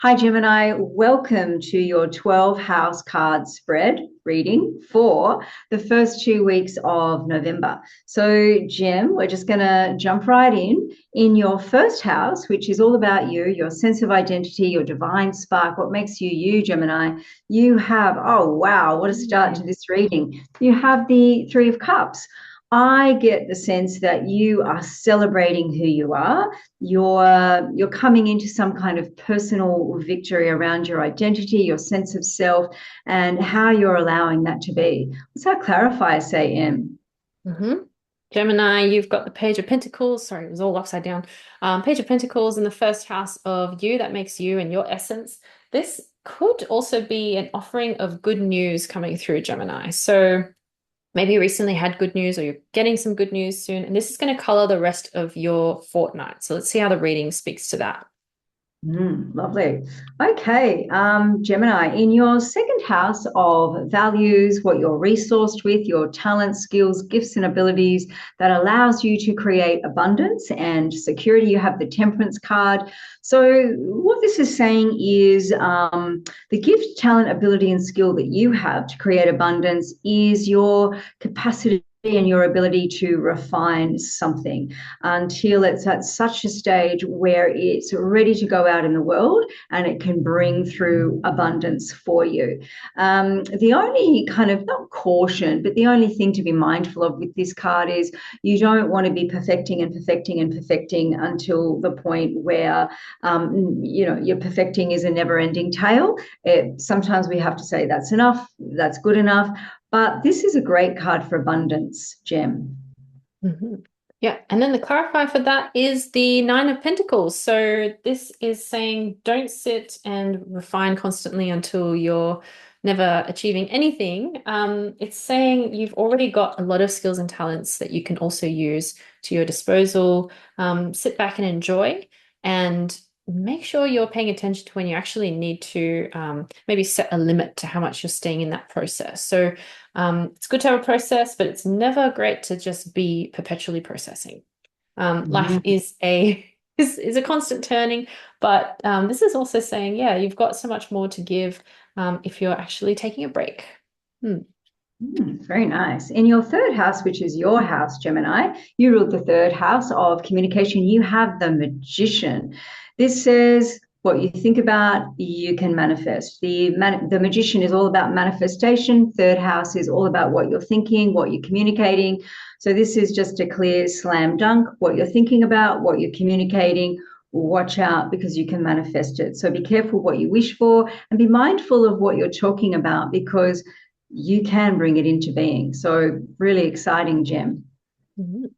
Hi, Gemini. Welcome to your 12 house card spread reading for the first 2 weeks of November. So, Gem, we're just going to jump right in. In your first house, which is all about you, your sense of identity, your divine spark, what makes you you, Gemini, you have, oh, wow, what a start to this reading. You have the Three of Cups. I get the sense that you are celebrating who you are. You're coming into some kind of personal victory around your identity, your sense of self, and how you're allowing that to be. What's that clarifier say, Em? Mm-hmm. Gemini, you've got the Page of Pentacles. Sorry, it was all upside down. Page of Pentacles in the first house of you, that makes you and your essence. This could also be an offering of good news coming through, Gemini. So maybe you recently had good news or you're getting some good news soon, and this is going to color the rest of your fortnight. So let's see how the reading speaks to that. Lovely. Okay, Gemini, in your second house of values, what you're resourced with, your talents, skills, gifts, and abilities that allows you to create abundance and security, you have the Temperance card. So, what this is saying is the gift, talent, ability, and skill that you have to create abundance is your capacity and your ability to refine something until it's at such a stage where it's ready to go out in the world and it can bring through abundance for you. The only kind of, not caution, but the only thing to be mindful of with this card is you don't want to be perfecting and perfecting and perfecting until the point where, your perfecting is a never ending tale. Sometimes we have to say that's enough, that's good enough. But this is a great card for abundance, Gem. Mhm. Yeah, and then the clarifier for that is the Nine of Pentacles. So this is saying don't sit and refine constantly until you're never achieving anything. It's saying you've already got a lot of skills and talents that you can also use to your disposal. Sit back and enjoy, and make sure you're paying attention to when you actually need to maybe set a limit to how much you're staying in that process. So it's good to have a process, but it's never great to just be perpetually processing. Life Mm. is a is a constant turning, but this is also saying, yeah, you've got so much more to give if you're actually taking a break. Hmm. Very nice. In your third house, which is your house, Gemini, you ruled the third house of communication. You have the Magician. This says what you think about, you can manifest. The Magician is all about manifestation. Third house is all about what you're thinking, what you're communicating. So this is just a clear slam dunk. What you're thinking about, what you're communicating. Watch out because you can manifest it. So be careful what you wish for and be mindful of what you're talking about because you can bring it into being. So, really exciting, Gem. Mhm.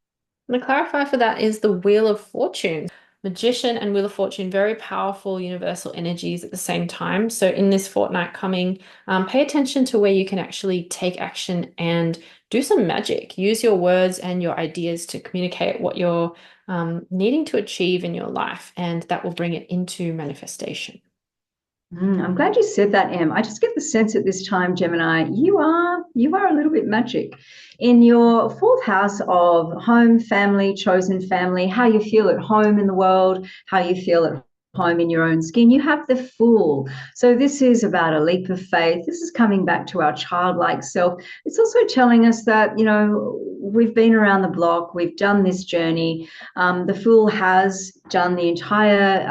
The clarifier for that is the Wheel of Fortune. Magician and Wheel of Fortune, very powerful universal energies at the same time. So in this fortnight coming, pay attention to where you can actually take action and do some magic. Use your words and your ideas to communicate what you're needing to achieve in your life, and that will bring it into manifestation. I'm glad you said that, Em. I just get the sense at this time, Gemini, you are a little bit magic. In your fourth house of home, family, chosen family, how you feel at home in the world, how you feel at home in your own skin, you have the Fool. So this is about a leap of faith. This is coming back to our childlike self. It's also telling us that, we've been around the block, we've done this journey. The Fool has done the entire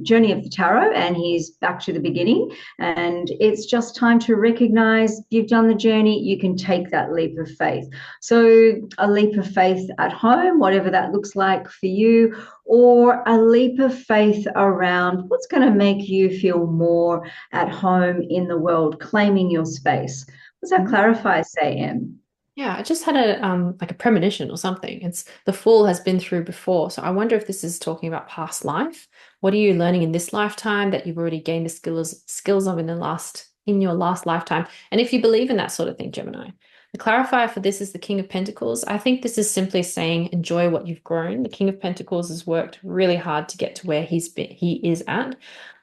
journey of the tarot and he's back to the beginning. And it's just time to recognize you've done the journey, you can take that leap of faith. So, a leap of faith at home, whatever that looks like for you, or a leap of faith around what's going to make you feel more at home in the world, claiming your space. Does that clarify, say, Em? Yeah, I just had a like a premonition or something. It's the Fool has been through before. So I wonder if this is talking about past life. What are you learning in this lifetime that you've already gained the skills of in your last lifetime? And if you believe in that sort of thing, Gemini. The clarifier for this is the King of Pentacles. I think this is simply saying enjoy what you've grown. The King of Pentacles has worked really hard to get to where he is at.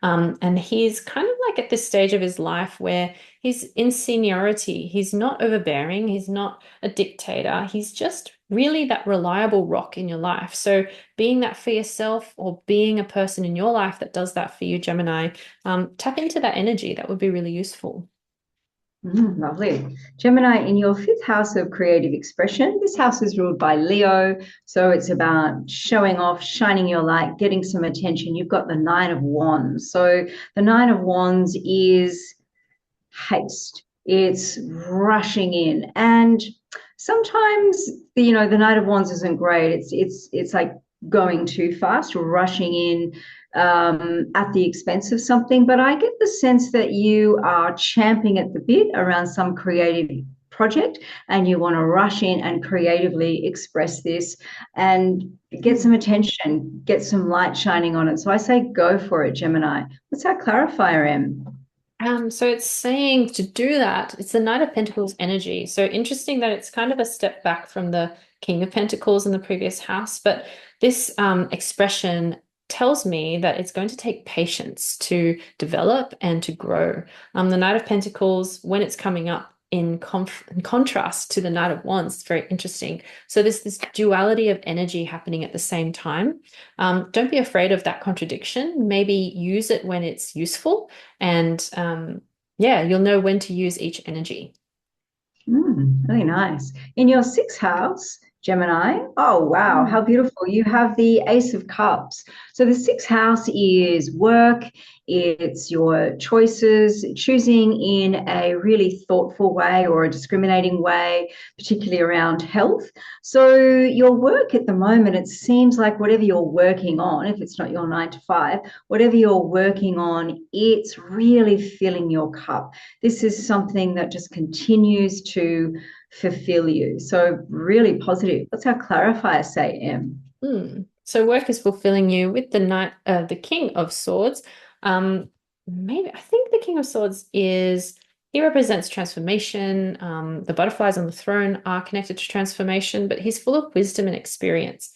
And he's kind of like at this stage of his life where he's in seniority. He's not overbearing. He's not a dictator. He's just really that reliable rock in your life. So being that for yourself or being a person in your life that does that for you, Gemini, tap into that energy. That would be really useful. Lovely. Gemini, in your fifth house of creative expression, this house is ruled by Leo. So it's about showing off, shining your light, getting some attention. You've got the Nine of Wands. So the Nine of Wands is haste. It's rushing in. And sometimes, the Knight of Wands isn't great. It's like going too fast, rushing in at the expense of something. But I get the sense that you are champing at the bit around some creative project and you want to rush in and creatively express this and get some attention, get some light shining on it. So I say go for it, Gemini. What's our clarifier, Em? So it's saying to do that, it's the Knight of Pentacles energy. So interesting that it's kind of a step back from the King of Pentacles in the previous house, but this expression tells me that it's going to take patience to develop and to grow. The Knight of Pentacles, when it's coming up in contrast to the Knight of Wands, it's very interesting. So there's this duality of energy happening at the same time. Don't be afraid of that contradiction. Maybe use it when it's useful, and yeah, you'll know when to use each energy. Really nice. In your sixth house, Gemini, oh wow, how beautiful. You have the Ace of Cups. So the sixth house is work, it's your choices, choosing in a really thoughtful way or a discriminating way, particularly around health. So your work at the moment, it seems like whatever you're working on, if it's not your 9 to 5, whatever you're working on, it's really filling your cup. This is something that just continues to fulfill you. So really positive. What's our clarifier say, Em? So work is fulfilling you with the King of Swords. Maybe I think the King of Swords he represents transformation. The butterflies on the throne are connected to transformation, but he's full of wisdom and experience.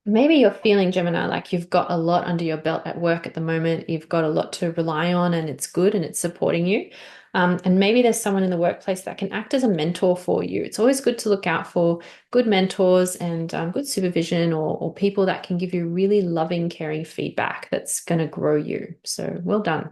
Maybe you're feeling, Gemini, like you've got a lot under your belt at work at the moment. You've got a lot to rely on and it's good and it's supporting you. And maybe there's someone in the workplace that can act as a mentor for you. It's always good to look out for good mentors and good supervision or people that can give you really loving, caring feedback that's going to grow you. So well done.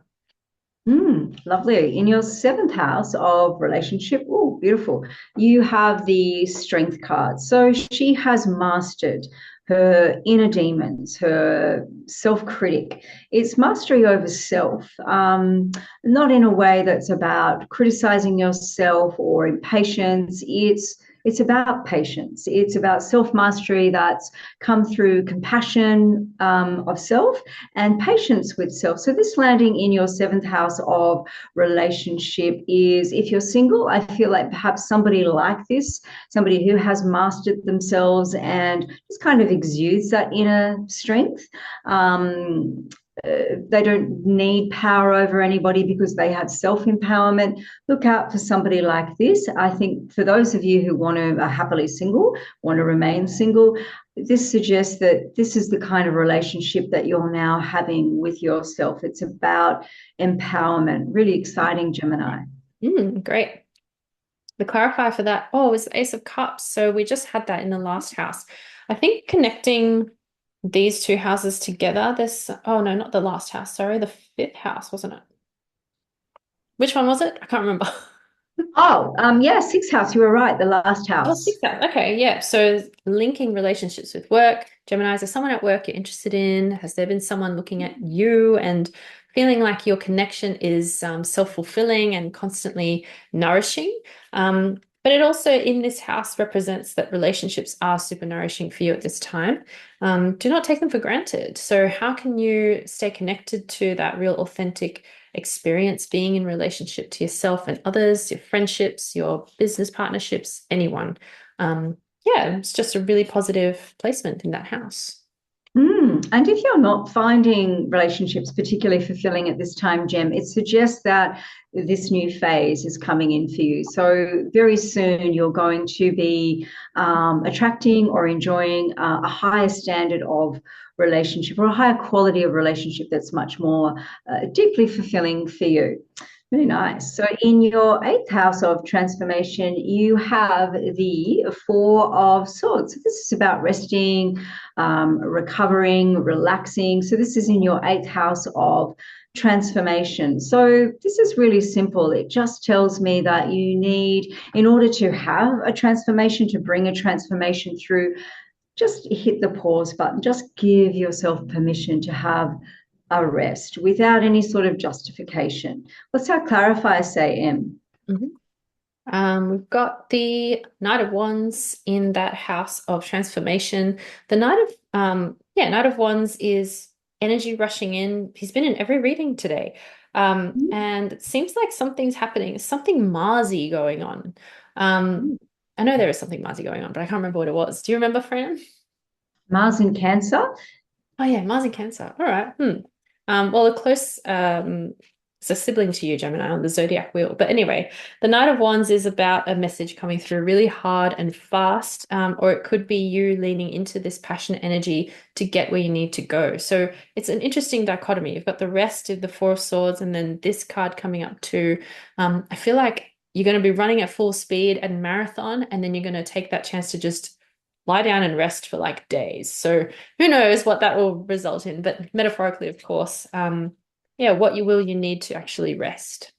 Lovely. In your seventh house of relationship, oh, beautiful. You have the Strength card. So she has mastered her inner demons, her self-critic. It's mastery over self, not in a way that's about criticizing yourself or impatience. It's about patience. It's about self-mastery that's come through compassion of self and patience with self. So this landing in your seventh house of relationship is, if you're single, I feel like perhaps somebody like this, somebody who has mastered themselves and just kind of exudes that inner strength. They don't need power over anybody because they have self-empowerment. Look out for somebody like this. I think for those of you who want to are happily single, want to remain single, this suggests that this is the kind of relationship that you're now having with yourself. It's about empowerment. Really exciting, Gemini. Great. The clarifier for that, is the Ace of Cups. So we just had that in the last house. I think connecting these two houses together, no, not the last house, sorry, the fifth house, wasn't it? Which one was it? I can't remember. Yeah, sixth house. You were right. The last house. Sixth house. Okay, yeah. So linking relationships with work. Gemini, is there someone at work you're interested in? Has there been someone looking at you and feeling like your connection is self-fulfilling and constantly nourishing? But it also in this house represents that relationships are super nourishing for you at this time. Do not take them for granted. So how can you stay connected to that real authentic experience being in relationship to yourself and others, your friendships, your business partnerships, anyone? It's just a really positive placement in that house. And if you're not finding relationships particularly fulfilling at this time, Gem, it suggests that this new phase is coming in for you. So very soon you're going to be attracting or enjoying a higher standard of relationship or a higher quality of relationship that's much more deeply fulfilling for you. Really nice. So, in your eighth house of transformation, you have the Four of Swords. So this is about resting, recovering, relaxing. So, this is in your eighth house of transformation. So, this is really simple. It just tells me that you need, in order to have a transformation, to bring a transformation through, just hit the pause button. Just give yourself permission to have arrest without any sort of justification. What's our clarifier say, Em? Mhm. We've got the Knight of Wands in that house of transformation. The Knight of Wands is energy rushing in. He's been in every reading today. And it seems like something's happening, something Marsy going on. Um, I know there is something Marsy going on, but I can't remember what it was. Do you remember, Fran? Mars in Cancer. Oh yeah, Mars in Cancer. All right. Well, a close it's a sibling to you, Gemini, on the zodiac wheel. But anyway, the Knight of Wands is about a message coming through really hard and fast, or it could be you leaning into this passionate energy to get where you need to go. So it's an interesting dichotomy. You've got the rest of the Four of Swords, and then this card coming up too. I feel like you're going to be running at full speed and marathon, and then you're going to take that chance to just lie down and rest for like days. So who knows what that will result in, but metaphorically, of course, yeah, what you will, you need to actually rest.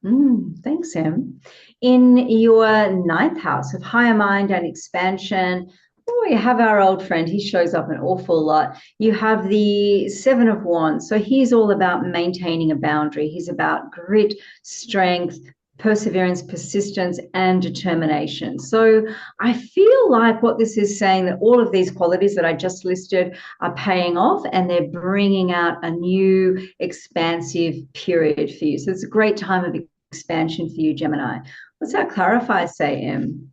Thanks, Em. In your ninth house of higher mind and expansion, oh, you have our old friend. He shows up an awful lot. You have the Seven of Wands. So he's all about maintaining a boundary. He's about grit, strength, perseverance, persistence, and determination. So I feel like what this is saying, that all of these qualities that I just listed are paying off, and they're bringing out a new expansive period for you. So it's a great time of expansion for you, Gemini. What's that clarify say, Em?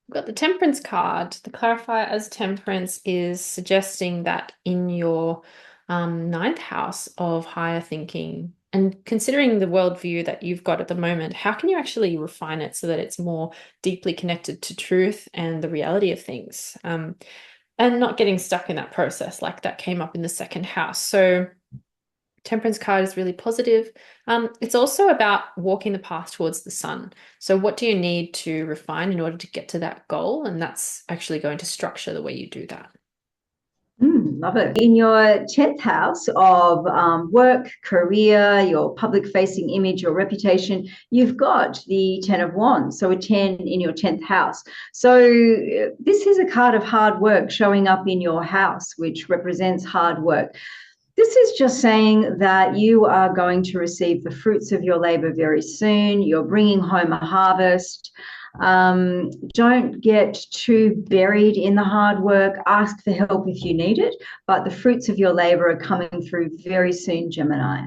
We've got the Temperance card. The clarifier as Temperance is suggesting that in your ninth house of higher thinking, and considering the worldview that you've got at the moment, how can you actually refine it so that it's more deeply connected to truth and the reality of things? And not getting stuck in that process like that came up in the second house. So Temperance card is really positive. It's also about walking the path towards the sun. So what do you need to refine in order to get to that goal? And that's actually going to structure the way you do that. Love it. In your 10th house of work, career, your public facing image, your reputation, you've got the 10 of Wands. So a 10 in your 10th house. So this is a card of hard work showing up in your house, which represents hard work. This is just saying that you are going to receive the fruits of your labor very soon. You're bringing home a harvest. Don't get too buried in the hard work. Ask for help if you need it, but the fruits of your labor are coming through very soon, Gemini.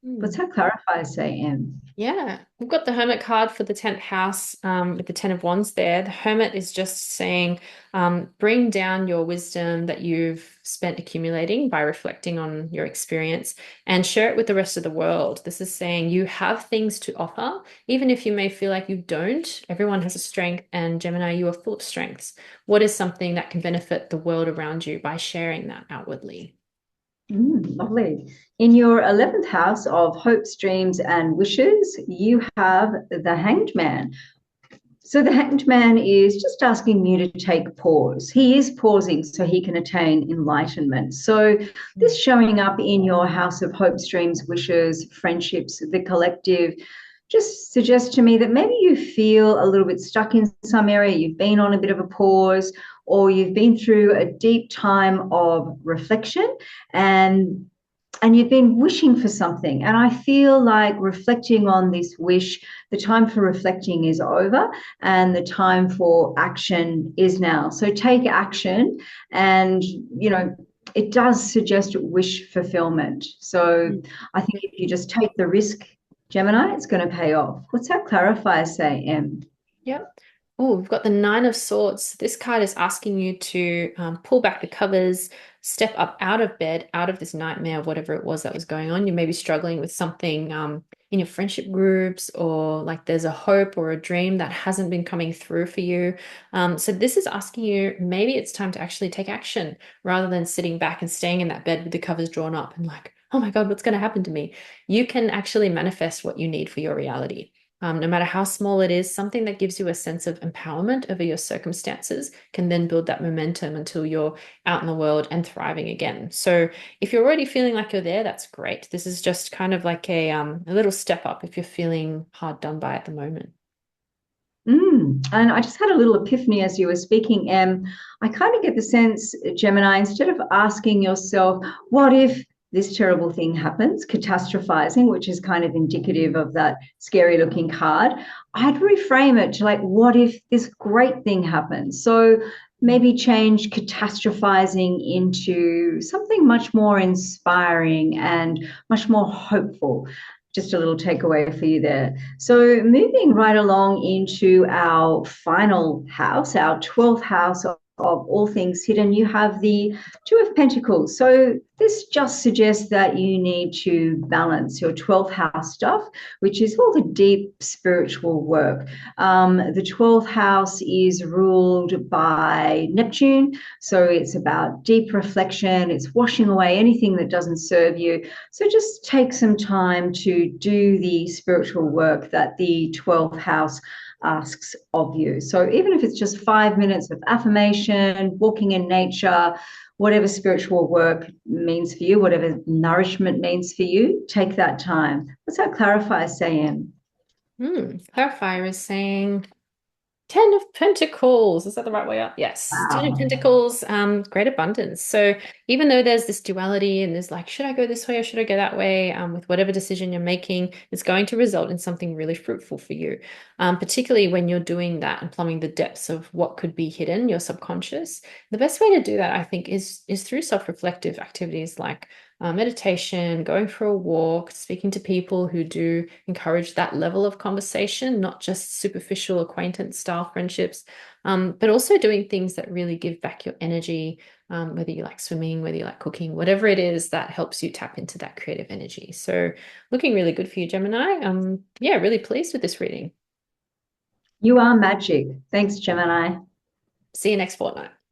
What's that clarifier say, Em? Yeah, we've got the Hermit card for the 10th house with the 10 of Wands there. The Hermit is just saying, bring down your wisdom that you've spent accumulating by reflecting on your experience and share it with the rest of the world. This is saying you have things to offer, even if you may feel like you don't. Everyone has a strength, and Gemini, you are full of strengths. What is something that can benefit the world around you by sharing that outwardly? Lovely. In your 11th house of hopes, dreams, and wishes, you have the Hanged Man. So the Hanged Man is just asking you to take pause. He is pausing so he can attain enlightenment. So this showing up in your house of hopes, dreams, wishes, friendships, the collective, just suggests to me that maybe you feel a little bit stuck in some area, you've been on a bit of a pause, or you've been through a deep time of reflection, and you've been wishing for something. And I feel like reflecting on this wish, the time for reflecting is over and the time for action is now. So take action, and it does suggest wish fulfillment. So I think if you just take the risk, Gemini, it's going to pay off. What's that clarifier say, Em? Yep. Oh, we've got the Nine of Swords. This card is asking you to pull back the covers, step up out of bed, out of this nightmare, whatever it was that was going on. You may be struggling with something in your friendship groups, or like there's a hope or a dream that hasn't been coming through for you. So this is asking you, maybe it's time to actually take action rather than sitting back and staying in that bed with the covers drawn up and like, oh my God, what's going to happen to me? You can actually manifest what you need for your reality. No matter how small it is, something that gives you a sense of empowerment over your circumstances can then build that momentum until you're out in the world and thriving again. So if you're already feeling like you're there, that's great. This is just kind of like a little step up if you're feeling hard done by at the moment. And I just had a little epiphany as you were speaking, Em. I kind of get the sense, Gemini, instead of asking yourself, what if this terrible thing happens, catastrophizing, which is kind of indicative of that scary looking card, I'd reframe it to like, what if this great thing happens? So maybe change catastrophizing into something much more inspiring and much more hopeful. Just a little takeaway for you there. So, moving right along into our final house, our 12th house of all things hidden, you have the Two of Pentacles. So, this just suggests that you need to balance your 12th house stuff, which is all the deep spiritual work. The 12th house is ruled by Neptune. So, it's about deep reflection, it's washing away anything that doesn't serve you. So just take some time to do the spiritual work that the 12th house asks of you. So even if it's just 5 minutes of affirmation, walking in nature, whatever spiritual work means for you, whatever nourishment means for you, take that time. What's our clarifier saying? Clarifier is saying 10 of Pentacles. Is that the right way up? Yes. 10 of Wow. Pentacles, great abundance. So even though there's this duality and there's like, should I go this way or should I go that way? With whatever decision you're making, it's going to result in something really fruitful for you. Particularly when you're doing that and plumbing the depths of what could be hidden, your subconscious. The best way to do that, I think, is through self-reflective activities like meditation, going for a walk, speaking to people who do encourage that level of conversation, not just superficial acquaintance style friendships, but also doing things that really give back your energy, whether you like swimming, whether you like cooking, whatever it is that helps you tap into that creative energy. So looking really good for you, Gemini. Yeah, really pleased with this reading. You are magic. Thanks, Gemini. See you next fortnight.